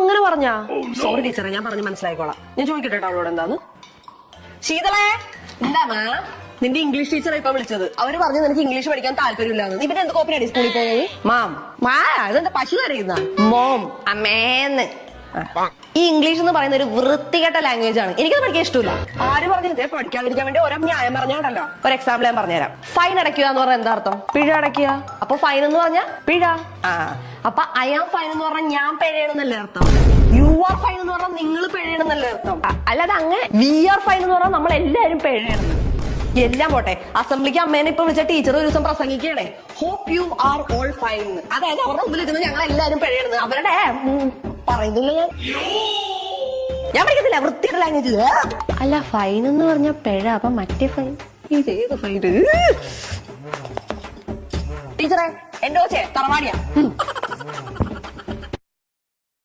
അങ്ങനെ പറഞ്ഞാ? സോറി ടീച്ചറെ, ഞാൻ പറഞ്ഞ് മനസ്സിലായിക്കോളാം. ഞാൻ ചോദിക്കട്ടെ അവളോട് എന്താന്ന്. ശീതളേ, എന്താ നിന്റെ ഇംഗ്ലീഷ് ടീച്ചറെ ഇപ്പൊ വിളിച്ചത്. അവര് പറഞ്ഞു നിനക്ക് ഇംഗ്ലീഷ് പഠിക്കാൻ താല്പര്യമില്ലാന്ന്. നീ പിന്നെ എന്ത് കോപ്പിനാടി സ്കൂളിൽ പോകുന്നത്? അതെന്താ പശു കരയുന്ന? മോം അമ്മേന്ന്. ഈ ഇംഗ്ലീഷ് എന്ന് പറയുന്ന ഒരു വൃത്തികെട്ട ലാംഗ്വേജ് ആണ്. എനിക്കത് പഠിക്കാൻ ഇഷ്ടമില്ല. ആര് പറഞ്ഞു ഇതേ പഠിക്കാതിരിക്കാൻ വേണ്ടി ഓരോ ന്യായം പറഞ്ഞാണ്ടല്ലോ. ഒരു എക്സാമ്പിൾ ഞാൻ പറഞ്ഞുതരാം. ഫൈൻ അടയ്ക്കുക എന്ന് പറഞ്ഞാൽ എന്താ അർത്ഥം? പിഴ അടയ്ക്കുക. അപ്പൊ ഫൈൻ എന്ന് പറഞ്ഞാൽ പിഴ. അപ്പൊ ഐ ആം ഫൈൻ എന്ന് പറഞ്ഞാൽ ഞാൻ പിഴയണമെന്നല്ലേ അർത്ഥം? യു ആർ ഫൈൻ എന്ന് പറഞ്ഞാൽ നിങ്ങൾ പിഴയണമെന്നല്ലേ അർത്ഥം? അല്ലാതെ അങ്ങനെ വി ആർ ഫൈൻ എന്ന് പറഞ്ഞാൽ നമ്മൾ എല്ലാവരും പിഴയണം. എല്ലാം പോട്ടെ, അസംബ്ലിക്ക് അമ്മേനെ ഇപ്പൊ വിളിച്ച ടീച്ചർ ഒരു ദിവസം പ്രസംഗിക്കണേ, hope you are all fine. അതായത് അവരുടെ മുമ്പിൽ ഇരുന്ന് ഞങ്ങൾ എല്ലാവരും പിഴയണം. അവരുടെ പറയുന്നില്ല ഞാൻ പഠിക്കത്തില്ല വൃത്തിയുടെ ലാംഗ്വേജ്. അല്ല, ഫൈൻ എന്ന് പറഞ്ഞ പിഴ. അപ്പൊ മറ്റേ ഫൈൻ ഇതേത് ഫൈൻ? ടീച്ചറെ, എന്റെ കൊച്ചേ തറവാടിയാ.